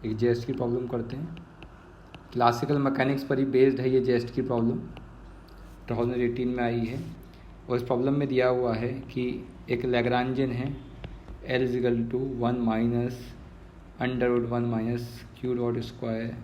एक जेएसटी की प्रॉब्लम करते हैं। क्लासिकल मैकेनिक्स पर ही बेस्ड है ये जेएसटी की प्रॉब्लम, 2018 में आई है। और इस प्रॉब्लम में दिया हुआ है कि एक लैग्रांजियन है L = 1 minus √1 minus Q dot square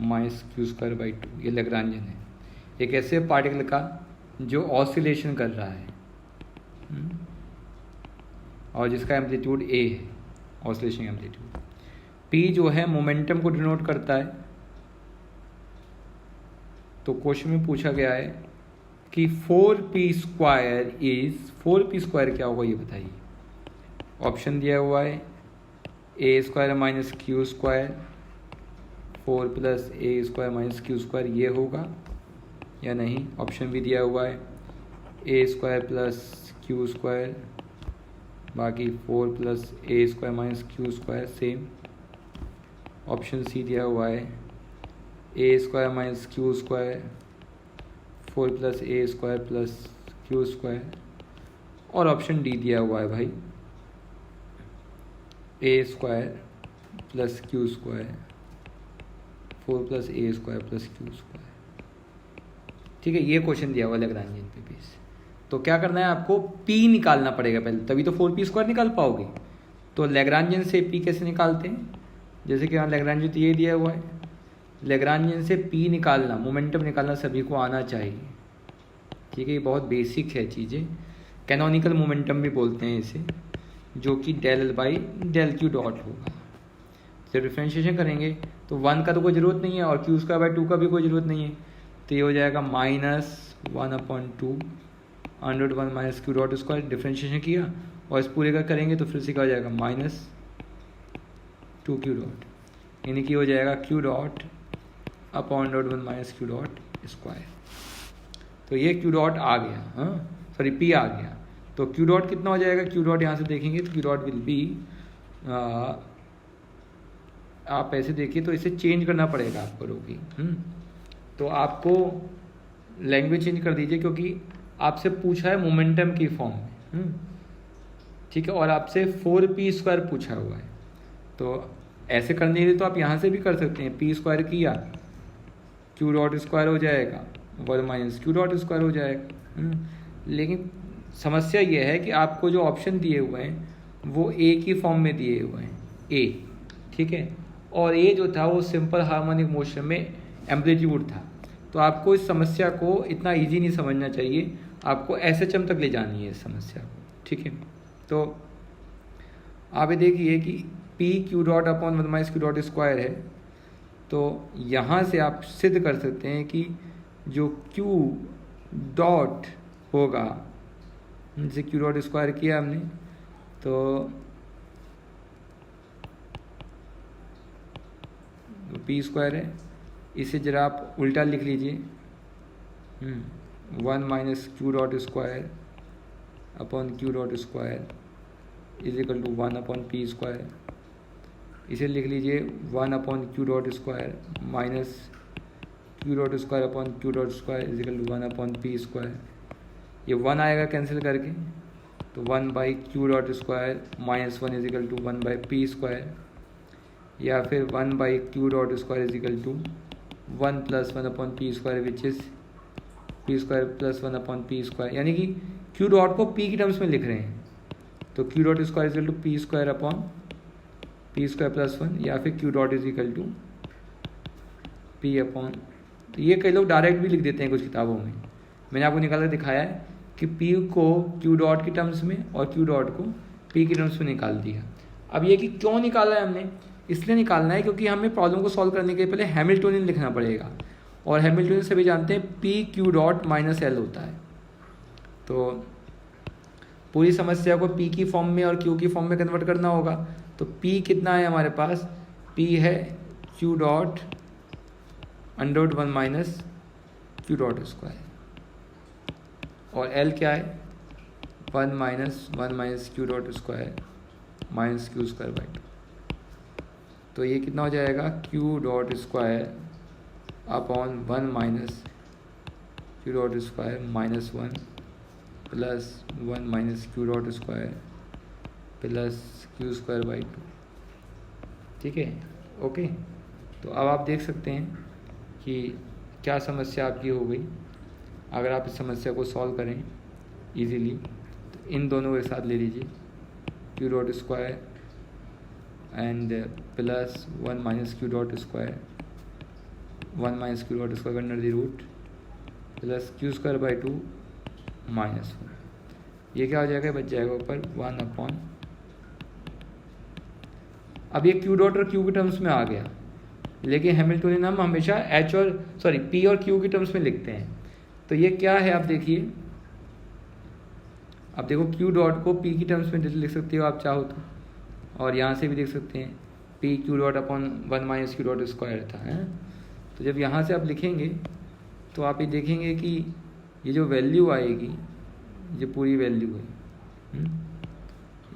minus q square by 2, ये लैग्रांजियन है एक ऐसे पार्टिकल का जो ऑसिलेशन कर रहा है और जिसका एम्पलीट्यूड a है, ऑसिलेशन एम्पलीट्यूड। p जो है मोमेंटम को डिनोट करता है। तो क्वेश्चन में पूछा गया है कि 4p² क्या होगा ये बताइए। ऑप्शन दिया हुआ है a² minus q square, 4 + a² - q² ये होगा या नहीं। ऑप्शन भी दिया हुआ है a² + q², बाकी 4 + a² - q² same. Option C दिया हुआ है a² - q², 4 + a² + q²। और ऑप्शन डी दिया हुआ है भाई a² + q², 4 + a² + q²। ठीक है, ये क्वेश्चन दिया हुआ लैग्रांजियन पे बेस। तो क्या करना है आपको, p निकालना पड़ेगा पहले, तभी तो 4p² निकाल पाओगे। तो लैग्रांजियन से p कैसे निकालते हैं, जैसे कि यहाँ लैग्रांजियन तो ये दिया हुआ है, लैग्रांजियन से p निकालना, मोमेंटम निकालना सभी को आना चाहिए। ठीक है, ये बहुत बेसिक है चीज़ें। कैनोनिकल मोमेंटम भी बोलते हैं इसे, जो कि ∂L/∂Q डॉट होगा। जब डिफ्रेंशिएशन करेंगे तो 1 का तो कोई ज़रूरत नहीं है और q² 2 का भी कोई ज़रूरत नहीं है, तो ये हो जाएगा -1/2 √1 minus Q dot square. Differentiation किया और इस पूरे का करेंगे तो फिर से क्या हो जाएगा -2q डॉट, यानी कि हो जाएगा q dot upon √1 minus Q dot square. तो ये q डॉट आ गया, सॉरी p आ गया। तो q डॉट कितना हो जाएगा, q डॉट यहाँ से देखेंगे तो q डॉट विल बी, आप ऐसे देखिए तो इसे चेंज करना पड़ेगा आपको रोगी। तो आपको लैंग्वेज चेंज कर दीजिए, क्योंकि आपसे पूछा है मोमेंटम की फॉर्म में। ठीक है, और आपसे 4p² पूछा हुआ है। तो ऐसे करने के लिए तो आप यहाँ से भी कर सकते हैं, p² किया q डॉट स्क्वायर हो जाएगा 1 माइनस क्यू डॉट स्क्वायर हो जाएगा। लेकिन समस्या ये है कि आपको जो ऑप्शन दिए हुए हैं वो a की फॉर्म में दिए हुए हैं, a। ठीक है, और a जो था वो सिंपल हार्मोनिक मोशन में एम्पलीट्यूड था। तो आपको इस समस्या को इतना इजी नहीं समझना चाहिए, आपको SHM तक ले जानी है इस समस्या को। ठीक है, तो आप ये देखिए कि p q dot upon 1 minus Q dot square है। तो यहाँ से आप सिद्ध कर सकते हैं कि जो q डॉट होगा, जैसे q डॉट स्क्वायर किया हमने, तो p² है, इसे जरा आप उल्टा लिख लीजिए, 1 minus Q dot square upon q dot square = 1/p²। इसे लिख लीजिए 1/क्यू dot square minus Q dot square upon q dot square = 1/p²। ये 1 आएगा कैंसिल करके, तो 1/क्यू डॉट स्क्वायर माइनस 1 = 1/p², या फिर 1/क्यू dot square = 1 + 1/p² which is p² + 1/p², यानी कि q डॉट को p की टर्म्स में लिख रहे हैं। तो q dot square = p² upon p² + 1, या फिर q डॉट = p अपॉन, तो ये कई लोग डायरेक्ट भी लिख देते हैं कुछ किताबों में। मैंने आपको निकाल कर दिखाया है कि p को q डॉट की टर्म्स में और q डॉट को p की टर्म्स में निकाल दिया। अब ये कि क्यों निकाला है हमने, इसलिए निकालना है क्योंकि हमें प्रॉब्लम को सॉल्व करने के पहले हैमिल्टोनियन लिखना पड़ेगा, और हैमिल्टोनियन सभी जानते हैं p q dot minus l होता है। तो पूरी समस्या को p की फॉर्म में और q की फॉर्म में कन्वर्ट करना होगा। तो p कितना है हमारे पास, p है q dot √1 minus Q dot square, और l क्या है 1 minus Q dot square minus q²/2। तो ये कितना हो जाएगा, q dot square upon 1 minus Q dot square minus 1 plus 1 minus Q dot square plus q²/2। ठीक है, ओके, तो अब आप देख सकते हैं कि क्या समस्या आपकी हो गई। अगर आप इस समस्या को सॉल्व करें इजीली तो इन दोनों के साथ ले लीजिए Q dot square and plus 1 minus Q dot square, 1 minus Q dot square under the root plus Q square by 2 minus 1। ये क्या हो जाएगा, बच जाएगा ऊपर 1 अपॉन, अब ये क्यू डॉट और क्यू के टर्म्स में आ गया, लेकिन हैमिल्टोनियन हम हमेशा एच और पी और क्यू के टर्म्स में लिखते हैं। तो ये क्या है आप देखिए, अब देखो क्यू डॉट को पी की टर्म्स में लिख सकते हो आप चाहो तो, और यहाँ से भी देख सकते हैं P Q dot upon 1 minus Q dot square था है। तो जब यहाँ से आप लिखेंगे तो आप ये देखेंगे कि ये जो वैल्यू आएगी, ये पूरी वैल्यू है,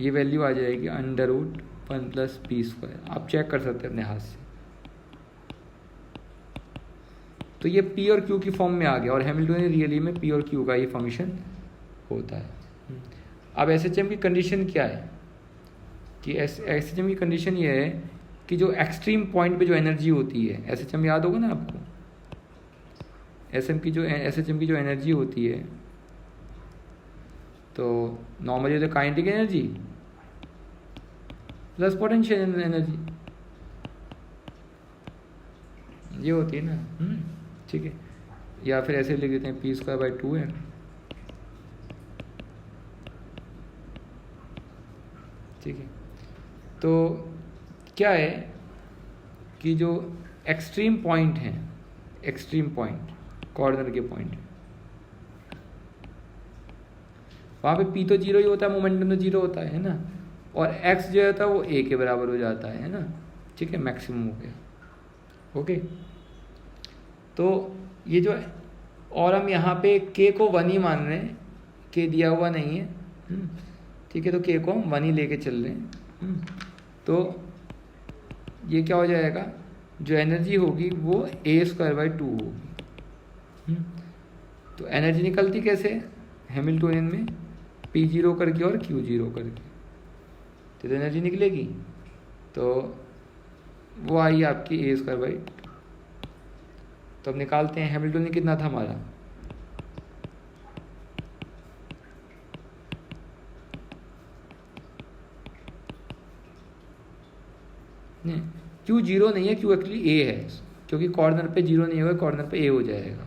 ये वैल्यू आ जाएगी under root 1 plus P square. आप चेक कर सकते हैं अपने हाथ से। तो ये पी और क्यू की फॉर्म में आ गया, और हैमिल्टोनियन रियली में पी और क्यू का ही फॉर्मेशन होता है। अब एसएचएम की कंडीशन क्या है कि एसएचएम की कंडीशन ये है कि जो एक्सट्रीम पॉइंट पे जो एनर्जी होती है, एसएचएम याद होगा ना आपको, एसएचएम की जो एनर्जी होती है, तो नॉर्मली तो kinetic energy plus potential energy ये होती है ना, ठीक है। या फिर ऐसे लिख देते हैं पी स्क्वायर बाई 2 है, ठीक है। तो क्या है कि जो एक्सट्रीम पॉइंट है, एक्सट्रीम पॉइंट कॉर्नर के पॉइंट, वहाँ पे पी तो जीरो ही होता है, मोमेंटम तो जीरो होता है ना, और एक्स जो होता है वो ए के बराबर हो जाता है ना, ठीक है, मैक्सिमम हो गया। ओके, तो ये जो, और हम यहाँ पे के को 1 ही मान रहे हैं, के दिया हुआ नहीं है, ठीक है, तो के को हम 1 ही लेके चल रहे हैं। तो ये क्या हो जाएगा, जो एनर्जी होगी वो ए स्क्वायर बाई 2 होगी। तो एनर्जी निकलती कैसे, हैमिल्टोनियन में पी जीरो करके और क्यू जीरो करके, तो एनर्जी निकलेगी, तो वो आई आपकी ए स्क्वायर बाई 2। तो अब निकालते हैं हैमिल्टोनियन कितना था हमारा, नहीं क्यू जीरो नहीं है, क्यू एक्चुअली ए है, क्योंकि कॉर्नर पे जीरो नहीं होगा, कॉर्नर पे ए हो जाएगा।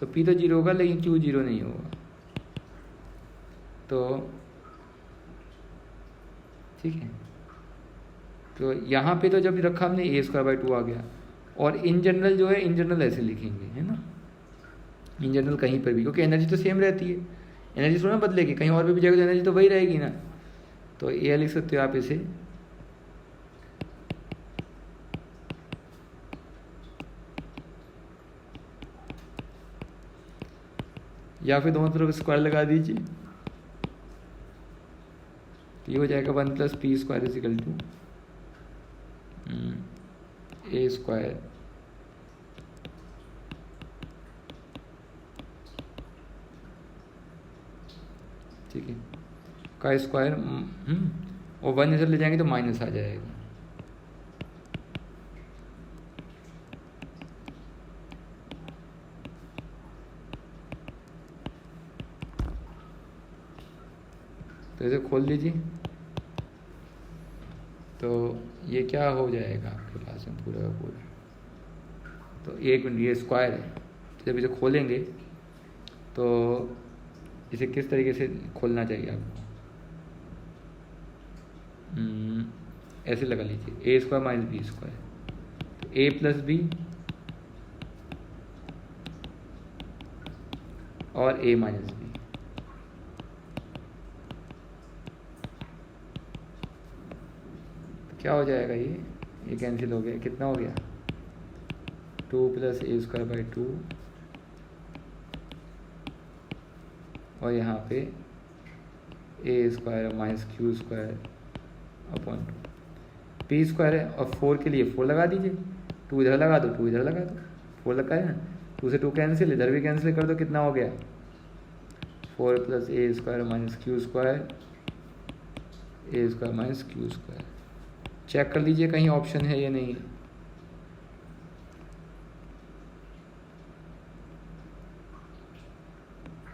तो पी तो जीरो होगा लेकिन क्यू जीरो नहीं होगा, तो ठीक है। तो यहाँ पे तो जब रखा हमने ए स्क्वायर बाई 2 आ गया, और इन जनरल जो है, इन जनरल ऐसे लिखेंगे है ना, इन जनरल कहीं पर भी, क्योंकि एनर्जी तो सेम रहती है, एनर्जी थोड़ा बदलेगी, कहीं और भी जाएगी तो एनर्जी तो वही रहेगी ना। तो ये लिख सकते हो आप इसे, या फिर दोनों तरफ स्क्वायर लगा दीजिए, तो ये हो जाएगा 1 plus P square is equal to A square ठीक है का स्क्वायर, और 1 इधर ले जाएंगे तो माइनस आ जाएगा। तो इसे खोल लीजिए, तो ये क्या हो जाएगा आपके पास में पूरा का पूरा। तो एक मिनट, ये स्क्वायर है, तो जब इसे खोलेंगे तो इसे किस तरीके से खोलना चाहिए आपको, ऐसे लगा लीजिए, ए स्क्वायर माइनस बी स्क्वायर, तो ए प्लस बी और ए माइनस बी, क्या हो जाएगा, ये कैंसिल हो गया, कितना हो गया 2 प्लस ए स्क्वायर बाई 2, और यहाँ पे a square minus q square upon 2, p square है, और 4 के लिए 4 लगा दीजिए, 2 इधर लगा दो, 2 इधर लगा दो, 4 लगा है ना, 2 से 2 कैंसिल, इधर भी कैंसिल कर दो, कितना हो गया 4 plus a square minus q square, a square minus q square, check कर लीजिए कहीं ऑप्शन है या नहीं है।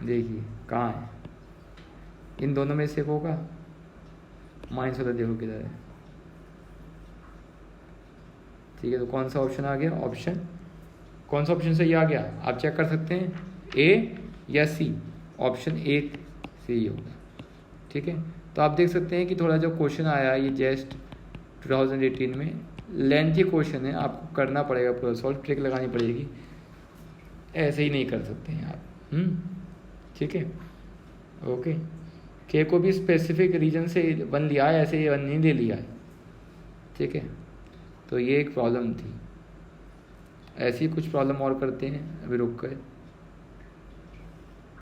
देखिए कहाँ है, इन दोनों में से एक होगा। माइनस वाला देखो किधर है। ठीक है, तो कौन सा ऑप्शन आ गया, ऑप्शन कौन सा ऑप्शन सही आ गया आप चेक कर सकते हैं, ए या सी। ऑप्शन ए सही होगा। ठीक है, तो आप देख सकते हैं कि थोड़ा जो क्वेश्चन आया ये जस्ट 2018 में लेंथी क्वेश्चन है, आपको करना पड़ेगा पूरा सॉल्व, ट्रिक लगानी पड़ेगी, ऐसे ही नहीं कर सकते हैं आप। ठीक है, ओके। के को भी स्पेसिफिक रीजन से वन लिया है, ऐसे ये वन नहीं ले लिया है। ठीक है, तो ये एक प्रॉब्लम थी। ऐसी कुछ प्रॉब्लम और करते हैं, अभी रुक कर।